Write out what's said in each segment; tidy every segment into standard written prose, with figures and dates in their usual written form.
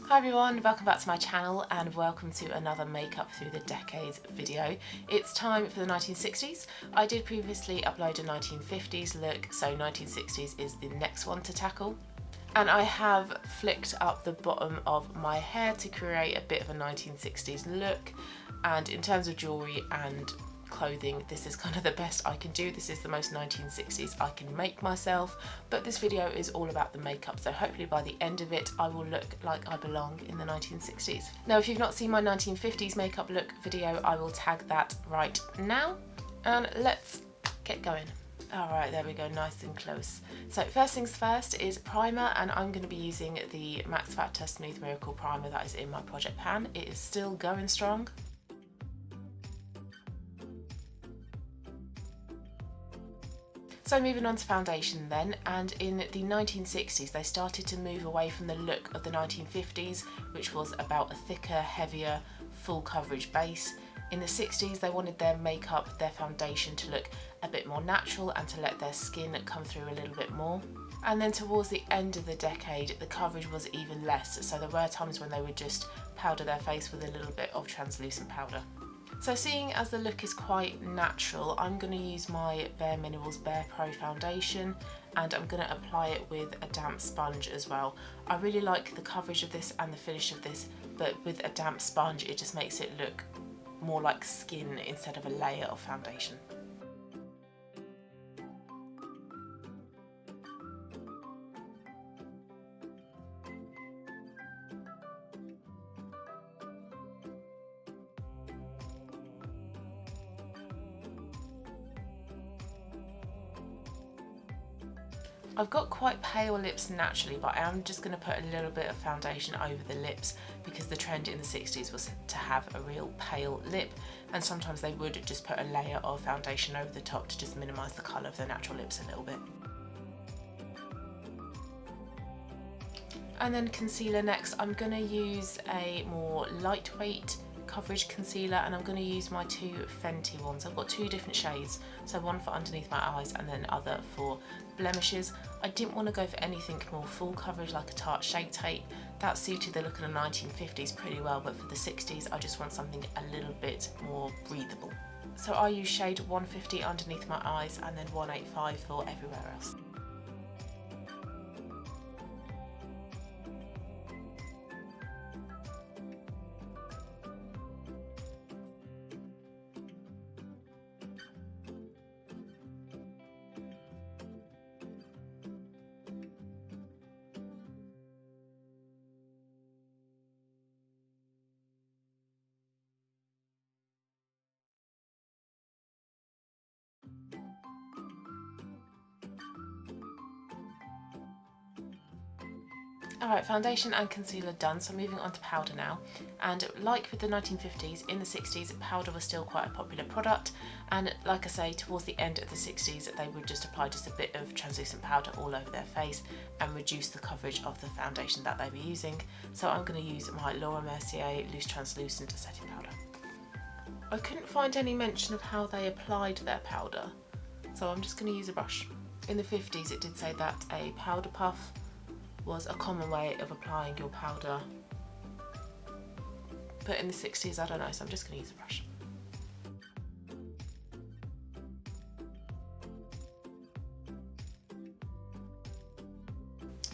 Hi everyone, welcome back to my channel and welcome to another Makeup Through the Decades video. It's time for the 1960s. I did previously upload a 1950s look, so 1960s is the next one to tackle. And I have flicked up the bottom of my hair to create a bit of a 1960s look. And in terms of jewellery and clothing, this is kind of the best I can do. This is the most 1960s I can make myself, but this video is all about the makeup, so hopefully by the end of it I will look like I belong in the 1960s. Now if you've not seen my 1950s makeup look video, I will tag that right now, and let's get going. Alright, there we go, nice and close. So first things first is primer, and I'm going to be using the Max Factor Smooth Miracle Primer that is in my project pan. It is still going strong. So moving on to foundation then, and in the 1960s they started to move away from the look of the 1950s, which was about a thicker, heavier, full coverage base. In the 60s they wanted their makeup, their foundation to look a bit more natural and to let their skin come through a little bit more. And then towards the end of the decade the coverage was even less, so there were times when they would just powder their face with a little bit of translucent powder. So seeing as the look is quite natural, I'm going to use my Bare Minerals Bare Pro foundation, and I'm going to apply it with a damp sponge as well. I really like the coverage of this and the finish of this, but with a damp sponge it just makes it look more like skin instead of a layer of foundation. I've got quite pale lips naturally, but I am just going to put a little bit of foundation over the lips because the trend in the 60s was to have a real pale lip, and sometimes they would just put a layer of foundation over the top to just minimise the colour of their natural lips a little bit. And then concealer next. I'm going to use a more lightweight coverage concealer, and I'm going to use my two Fenty ones. I've got two different shades, so one for underneath my eyes and then other for blemishes. I didn't want to go for anything more full coverage like a Tarte Shape Tape. That suited the look of the 1950s pretty well, but for the 60s I just want something a little bit more breathable. So I use shade 150 underneath my eyes and then 185 for everywhere else. Alright, foundation and concealer done, so moving on to powder now. And like with the 1950s, in the 60s powder was still quite a popular product, and like I say, towards the end of the 60s they would just apply just a bit of translucent powder all over their face and reduce the coverage of the foundation that they were using. So I'm going to use my Laura Mercier Loose Translucent Setting Powder. I couldn't find any mention of how they applied their powder, so I'm just going to use a brush. In the 50s it did say that a powder puff was a common way of applying your powder, but in the 60s I don't know, so I'm just going to use a brush.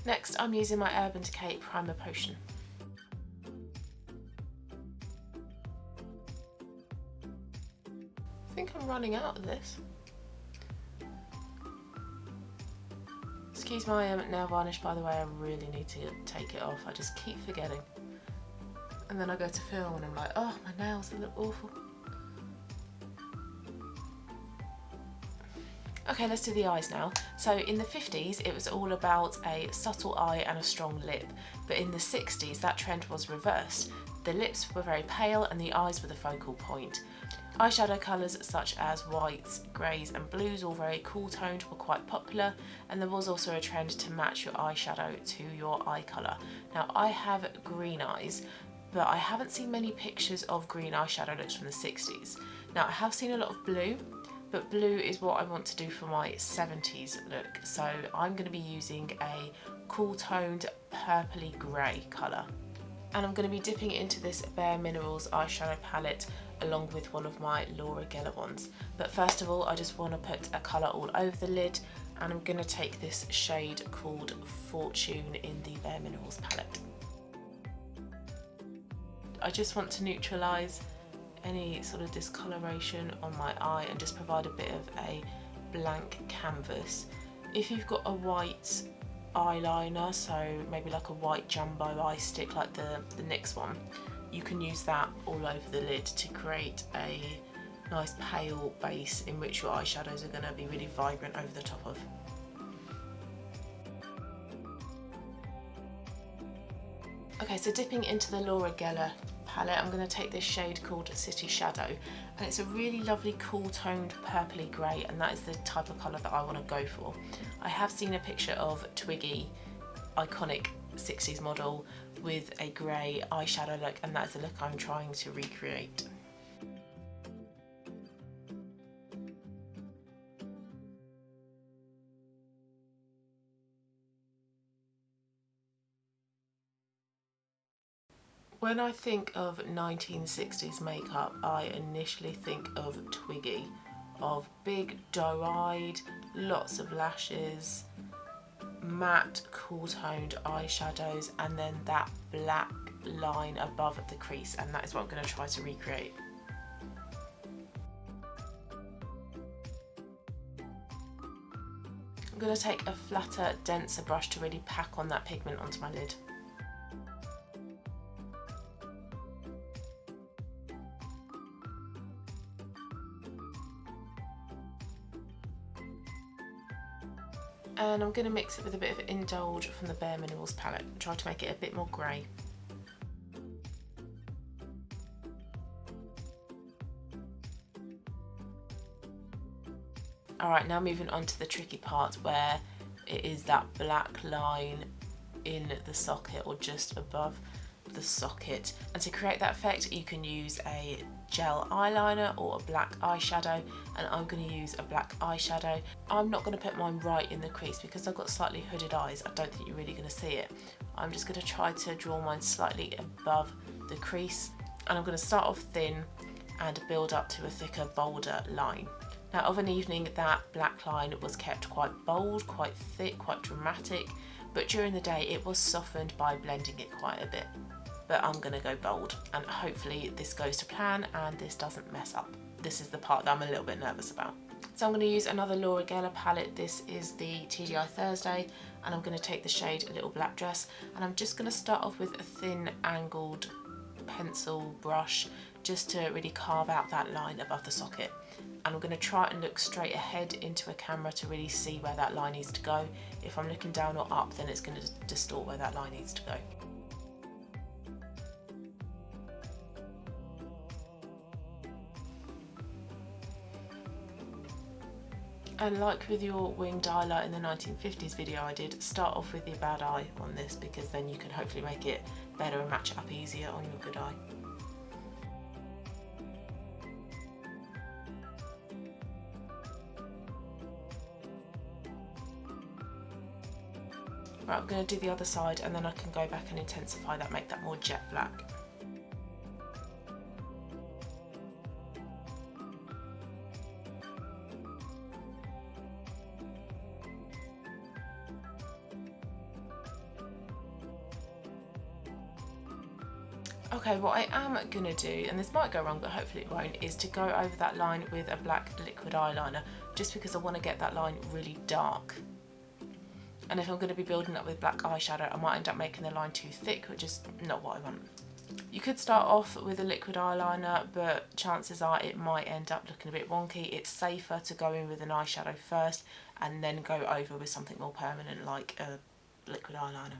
Next I'm using my Urban Decay Primer Potion. I think I'm running out of this. Excuse my nail varnish, by the way, I really need to take it off. I just keep forgetting. And then I go to film and I'm like, oh, my nails, they look awful. Okay, let's do the eyes now. So in the 50s, it was all about a subtle eye and a strong lip. But in the 60s, that trend was reversed. The lips were very pale and the eyes were the focal point. Eyeshadow colours such as whites, greys and blues, all very cool toned, were quite popular, and there was also a trend to match your eyeshadow to your eye colour. Now I have green eyes, but I haven't seen many pictures of green eyeshadow looks from the 60s. Now I have seen a lot of blue, but blue is what I want to do for my 70s look, so I'm going to be using a cool toned purpley grey colour. And I'm going to be dipping into this Bare Minerals eyeshadow palette along with one of my Laura Geller ones. But first of all, I just want to put a colour all over the lid, and I'm going to take this shade called Fortune in the Bare Minerals palette. I just want to neutralise any sort of discoloration on my eye and just provide a bit of a blank canvas. If you've got a white eyeliner, so maybe like a white jumbo eye stick like the NYX one, you can use that all over the lid to create a nice pale base in which your eyeshadows are going to be really vibrant over the top of. Okay, so dipping into the Laura Geller palette, I'm going to take this shade called City Shadow, and it's a really lovely cool toned purpley grey, and that is the type of colour that I want to go for. I have seen a picture of Twiggy, iconic 60s model, with a grey eyeshadow look, and that's the look I'm trying to recreate. When I think of 1960s makeup, I initially think of Twiggy, of big doe-eyed, lots of lashes, matte cool toned eyeshadows, and then that black line above the crease, and that is what I'm going to try to recreate. I'm going to take a flatter, denser brush to really pack on that pigment onto my lid. And I'm going to mix it with a bit of Indulge from the Bare Minerals palette and try to make it a bit more grey. Alright, now moving on to the tricky part where it is that black line in the socket or just above the socket. And to create that effect, you can use a gel eyeliner or a black eyeshadow, and I'm going to use a black eyeshadow. I'm not going to put mine right in the crease because I've got slightly hooded eyes. I don't think you're really going to see it. I'm just going to try to draw mine slightly above the crease, and I'm going to start off thin and build up to a thicker, bolder line. Now, of an evening, that black line was kept quite bold, quite thick, quite dramatic, but during the day it was softened by blending it quite a bit. But I'm going to go bold, and hopefully this goes to plan and this doesn't mess up. This is the part that I'm a little bit nervous about. So I'm going to use another Laura Geller palette. This is the TGI Thursday, and I'm going to take the shade Little Black Dress, and I'm just going to start off with a thin angled pencil brush just to really carve out that line above the socket. And I'm going to try and look straight ahead into a camera to really see where that line needs to go. If I'm looking down or up, then it's going to distort where that line needs to go. And like with your winged eyeliner in the 1950s video I did, start off with the bad eye on this, because then you can hopefully make it better and match it up easier on your good eye. Right, I'm going to do the other side, and then I can go back and intensify that, make that more jet black. Okay, what I am going to do, and this might go wrong but hopefully it won't, is to go over that line with a black liquid eyeliner, just because I want to get that line really dark. And if I'm going to be building up with black eyeshadow, I might end up making the line too thick, which is not what I want. You could start off with a liquid eyeliner, but chances are it might end up looking a bit wonky. It's safer to go in with an eyeshadow first and then go over with something more permanent like a liquid eyeliner.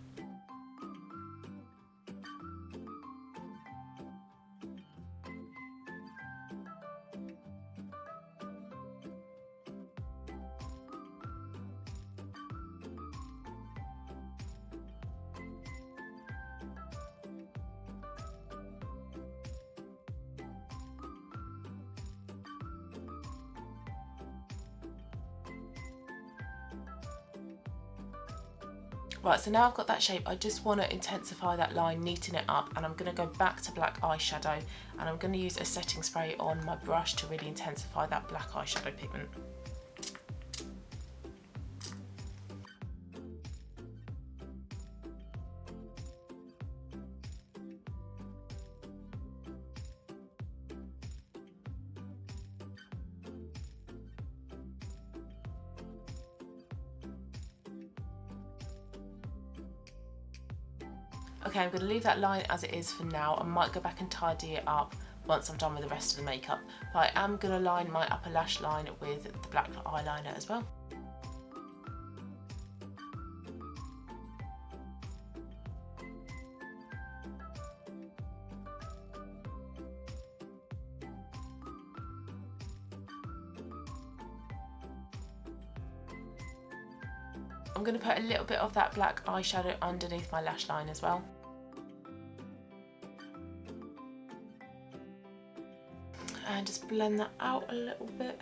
Right, so now I've got that shape, I just want to intensify that line, neaten it up, and I'm going to go back to black eyeshadow, and I'm going to use a setting spray on my brush to really intensify that black eyeshadow pigment. Okay, I'm going to leave that line as it is for now. I might go back and tidy it up once I'm done with the rest of the makeup. But I am going to line my upper lash line with the black eyeliner as well. I'm going to put a little bit of that black eyeshadow underneath my lash line as well. And just blend that out a little bit.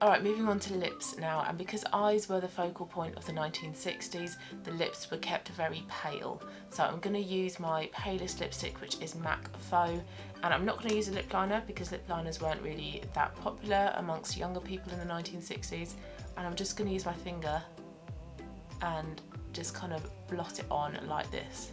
Alright, moving on to lips now, and because eyes were the focal point of the 1960s, the lips were kept very pale. So I'm going to use my palest lipstick, which is MAC Faux, and I'm not going to use a lip liner because lip liners weren't really that popular amongst younger people in the 1960s, and I'm just going to use my finger and just kind of blot it on like this.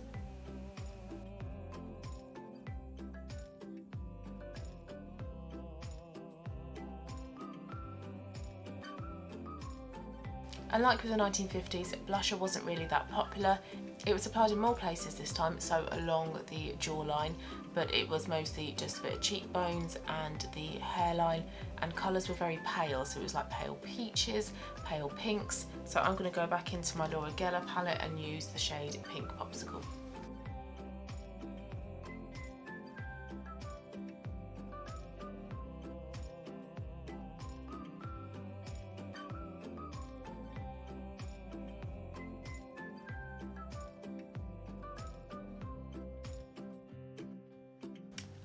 And like with the 1950s, blusher wasn't really that popular. It was applied in more places this time, so along the jawline, but it was mostly just a bit of cheekbones and the hairline, and colours were very pale, so it was like pale peaches, pale pinks. So I'm going to go back into my Laura Geller palette and use the shade Pink Popsicle.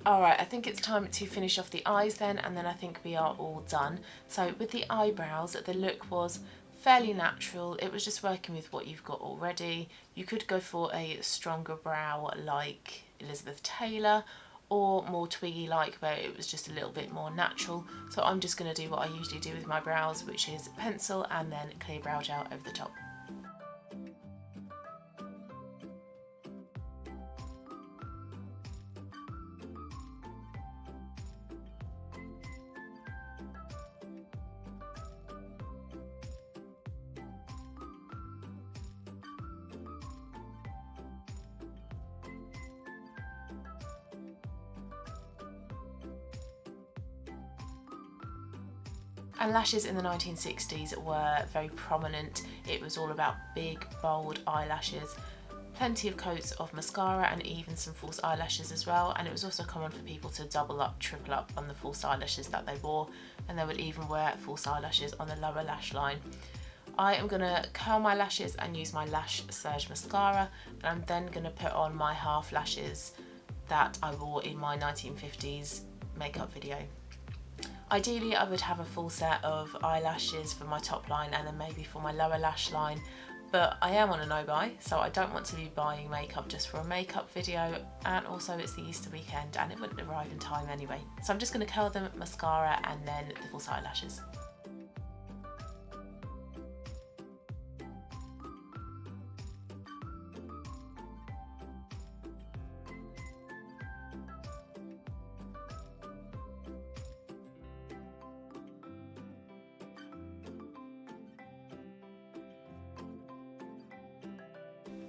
Alright, I think it's time to finish off the eyes then, and then I think we are all done. So with the eyebrows, the look was fairly natural. It was just working with what you've got already. You could go for a stronger brow like Elizabeth Taylor, or more twiggy like where it was just a little bit more natural. So I'm just going to do what I usually do with my brows, which is pencil and then clear brow gel over the top. And lashes in the 1960s were very prominent. It was all about big, bold eyelashes, plenty of coats of mascara and even some false eyelashes as well. And it was also common for people to double up, triple up on the false eyelashes that they wore, and they would even wear false eyelashes on the lower lash line. I am going to curl my lashes and use my Lash Surge mascara, and I'm then going to put on my half lashes that I wore in my 1950s makeup video. Ideally, I would have a full set of eyelashes for my top line and then maybe for my lower lash line, but I am on a no-buy, so I don't want to be buying makeup just for a makeup video, and also it's the Easter weekend and it wouldn't arrive in time anyway. So I'm just going to curl them with mascara and then the false eyelashes.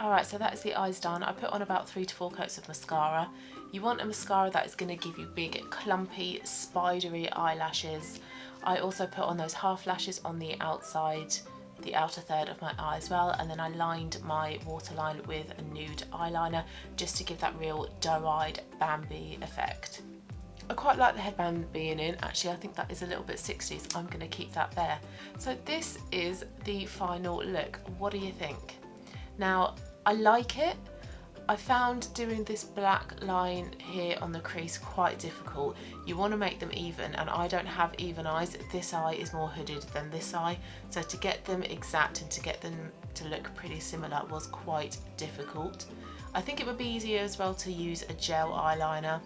Alright, so that is the eyes done. I put on about 3 to 4 coats of mascara. You want a mascara that is going to give you big, clumpy, spidery eyelashes. I also put on those half lashes on the outside, the outer third of my eye as well, and then I lined my waterline with a nude eyeliner just to give that real doe-eyed Bambi effect. I quite like the headband being in. Actually, I think that is a little bit 60s. I'm going to keep that there. So this is the final look. What do you think? Now, I like it. I found doing this black line here on the crease quite difficult. You want to make them even, and I don't have even eyes. This eye is more hooded than this eye, so to get them exact and to get them to look pretty similar was quite difficult. I think it would be easier as well to use a gel eyeliner,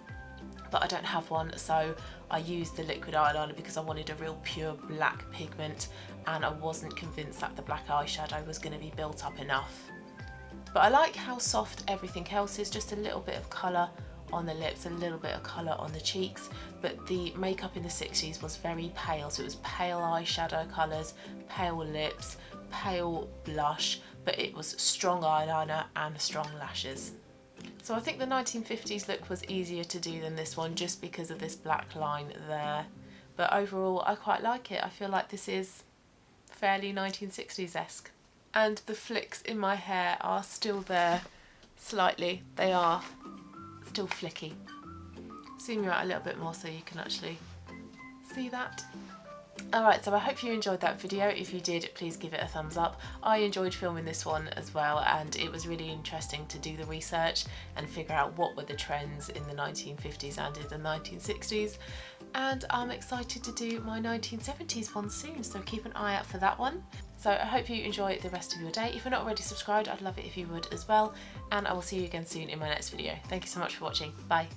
but I don't have one, so I used the liquid eyeliner because I wanted a real pure black pigment, and I wasn't convinced that the black eyeshadow was going to be built up enough. But I like how soft everything else is, just a little bit of colour on the lips, a little bit of colour on the cheeks, but the makeup in the 60s was very pale, so it was pale eyeshadow colours, pale lips, pale blush, but it was strong eyeliner and strong lashes. So I think the 1950s look was easier to do than this one just because of this black line there. But overall I quite like it. I feel like this is fairly 1960s-esque. And the flicks in my hair are still there slightly. They are still flicky. Zoom you out a little bit more so you can actually see that. Alright, so I hope you enjoyed that video. If you did, please give it a thumbs up. I enjoyed filming this one as well, and it was really interesting to do the research and figure out what were the trends in the 1950s and in the 1960s. And I'm excited to do my 1970s one soon, so keep an eye out for that one. So I hope you enjoy the rest of your day. If you're not already subscribed, I'd love it if you would as well. And I will see you again soon in my next video. Thank you so much for watching. Bye.